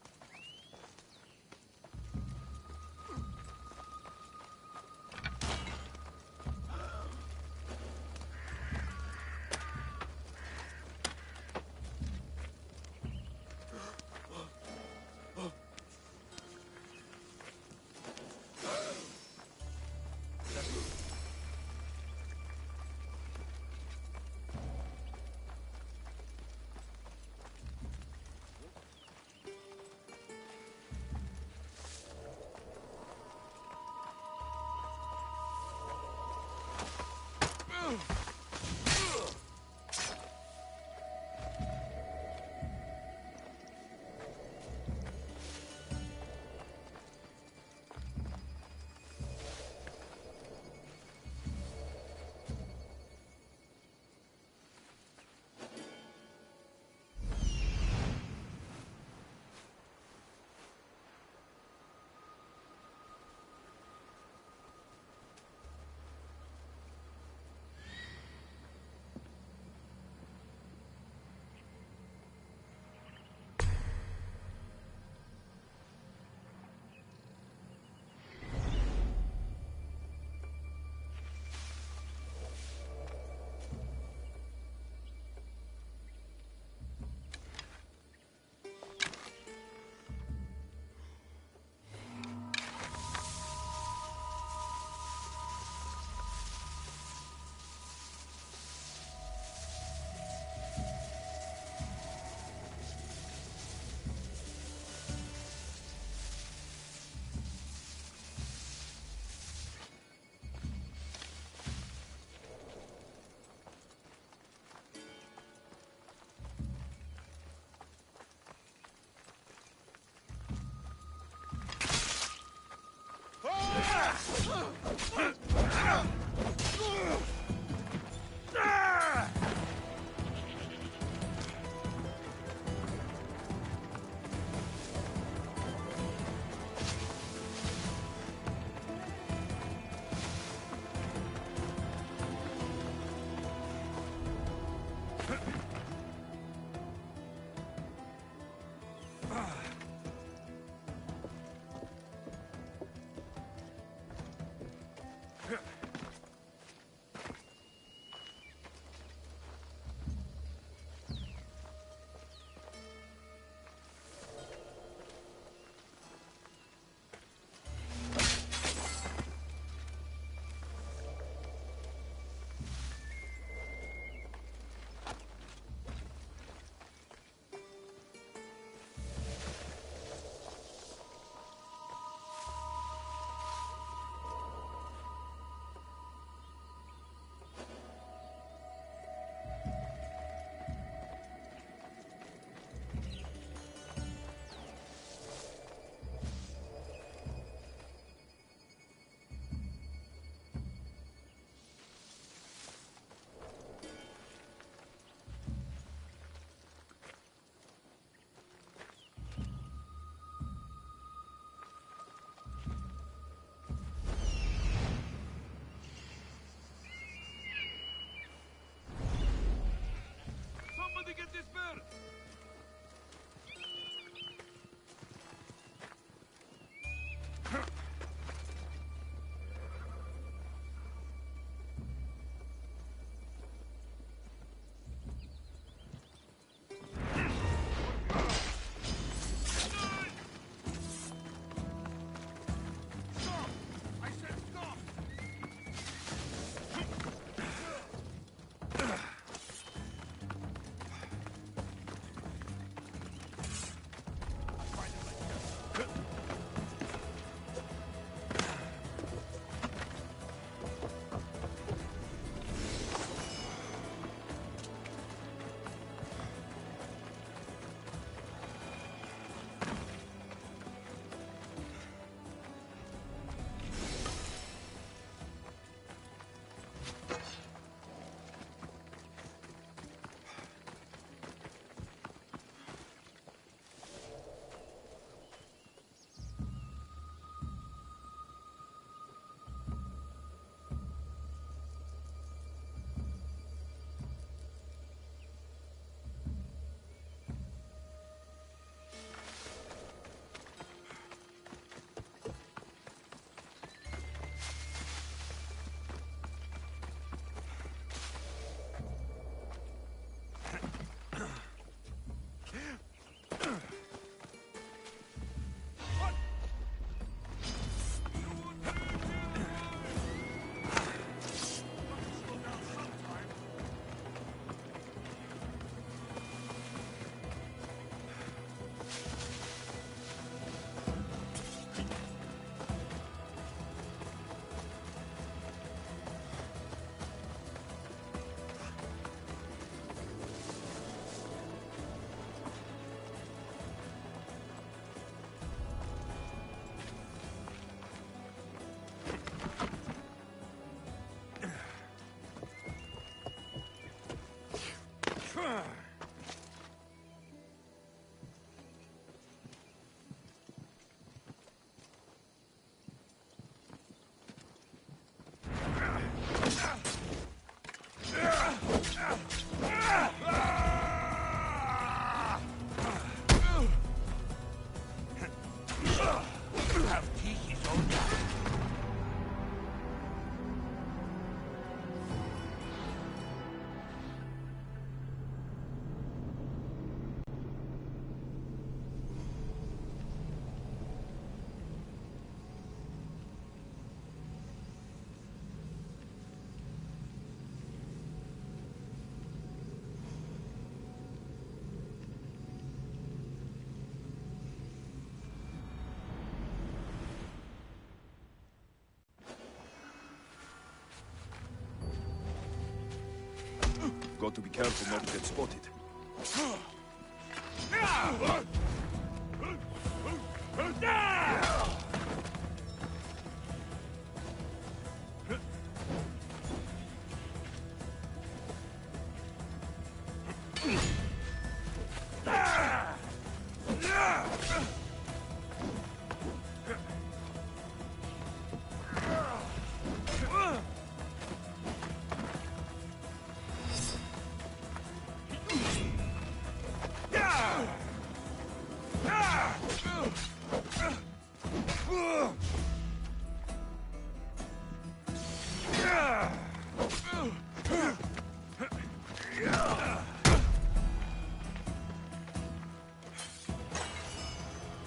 got to be careful not to get spotted.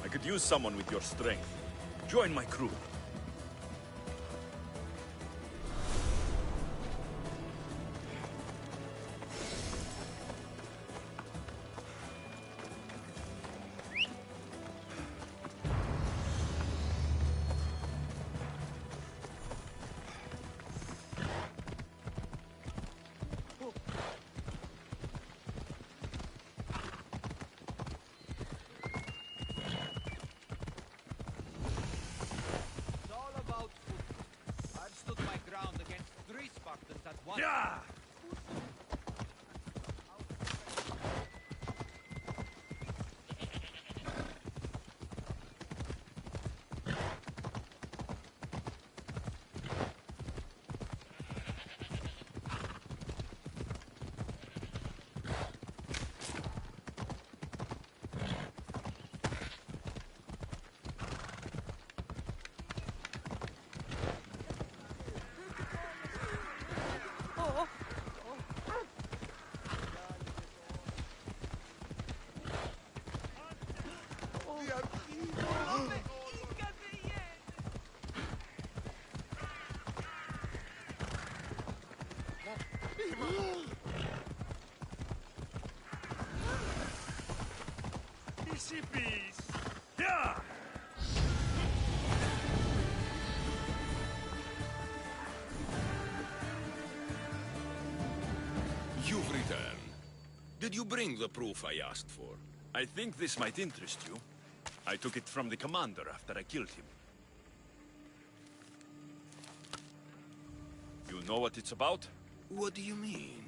I could use someone with your strength. Join my crew. Yeah! Easy peasy. Yeah! You've returned. Did you bring the proof I asked for? I think this might interest you. I took it from the commander after I killed him. You know what it's about? What do you mean?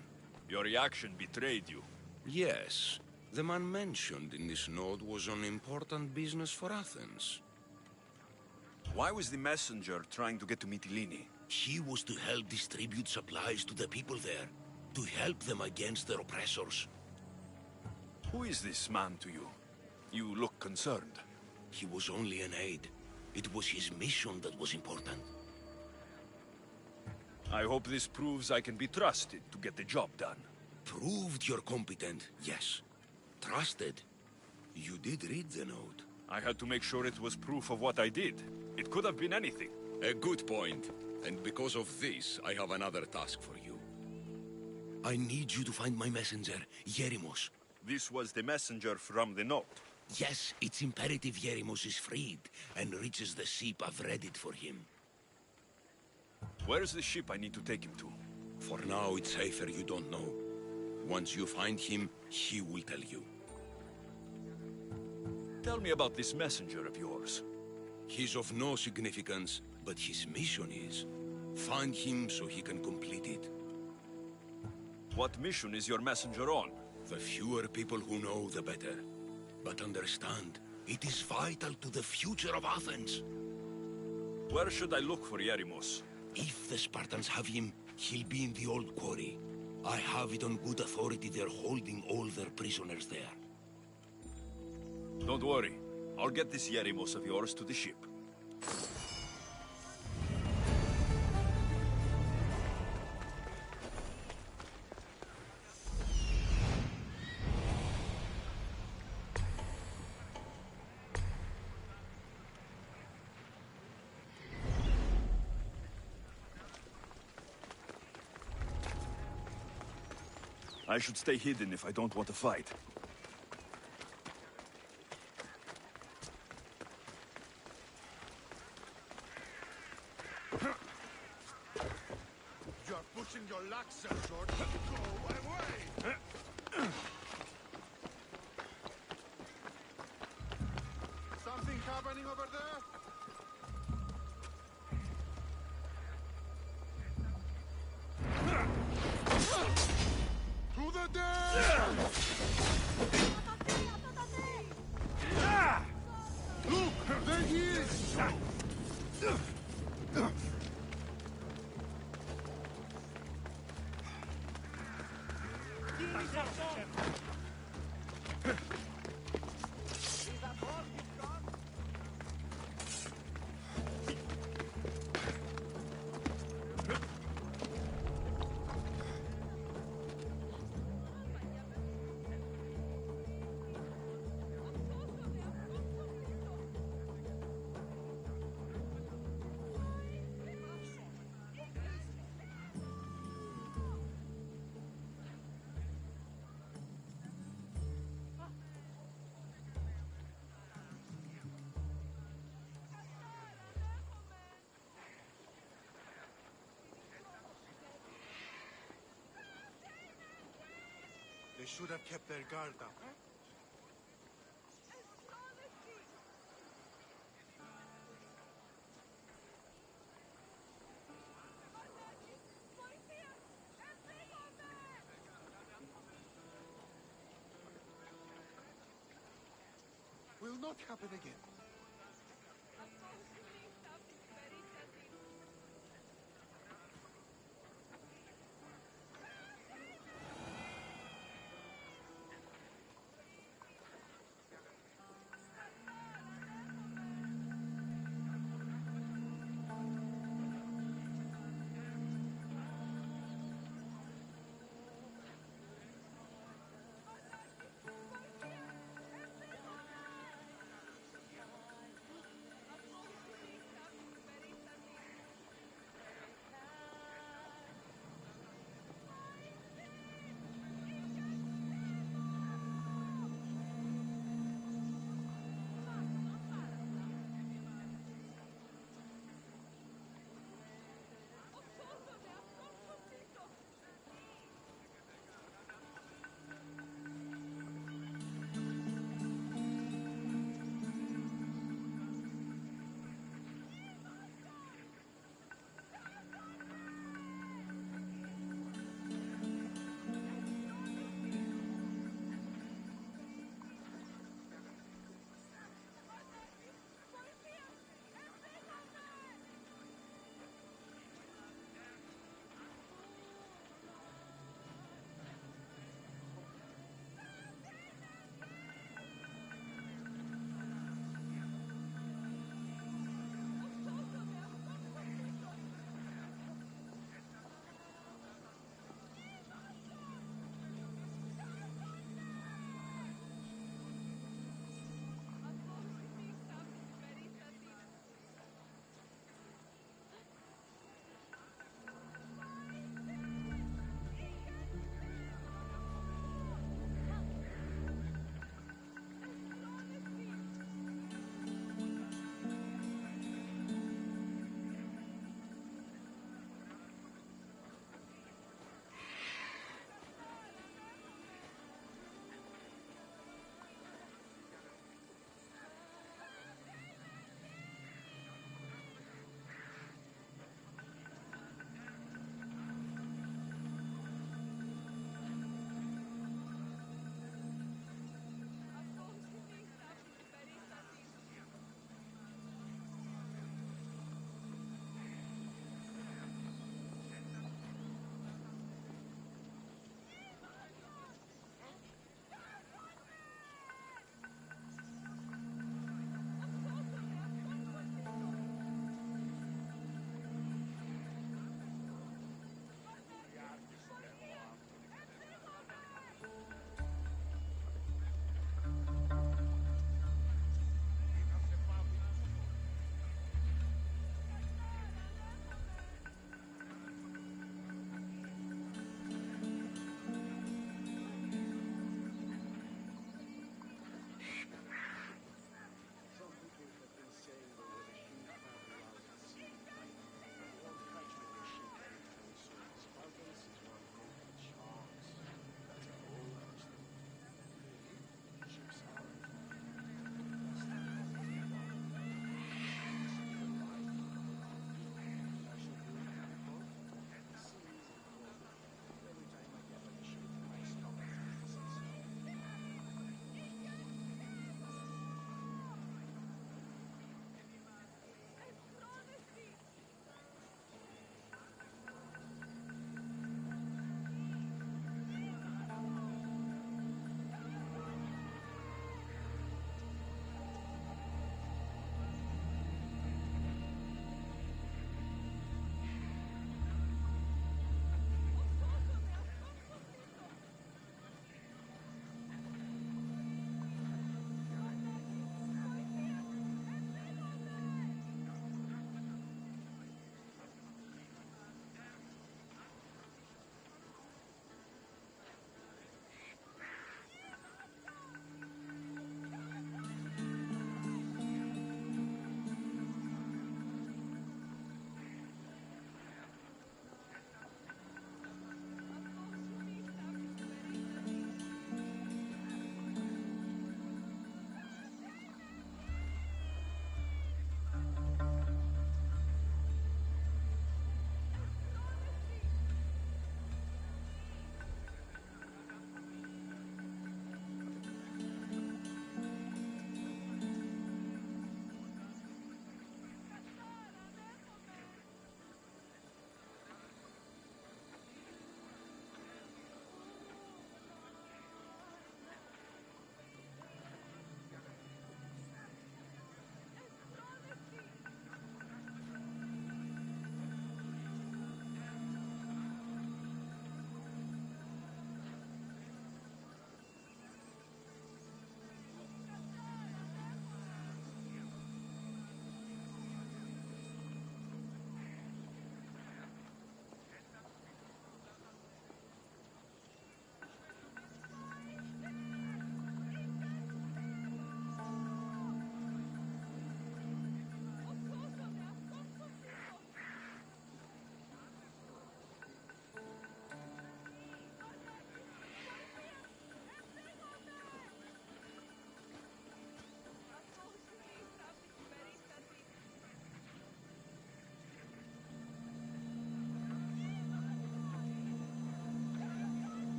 Your reaction betrayed you. Yes. The man mentioned in this note was on important business for Athens. Why was the messenger trying to get to Mytilene? He was to help distribute supplies to the people there, to help them against their oppressors. Who is this man to you? You look concerned. He was only an aide. It was his mission that was important. I hope this proves I can be trusted to get the job done. Proved you're competent, yes. Trusted. You did read the note. I had to make sure it was proof of what I did. It could have been anything. A good point. And because of this, I have another task for you. I need you to find my messenger, Yerimos. This was the messenger from the note. Yes, it's imperative Yerimos is freed and reaches the ship I've readied for him. Where's the ship I need to take him to? For now, it's safer you don't know. Once you find him, he will tell you. Tell me about this messenger of yours. He's of no significance, but his mission is. Find him so he can complete it. What mission is your messenger on? The fewer people who know, the better. But understand, it is vital to the future of Athens. Where should I look for Yerimos? If the Spartans have him, he'll be in the old quarry. I have it on good authority they're holding all their prisoners there. Don't worry. I'll get this Yerimos of yours to the ship. I should stay hidden if I don't want to fight. pushing your luck, Sir George. Go away! Something happening over there? To the dead! Look! There he is! They should have kept their guard up. Will not happen again.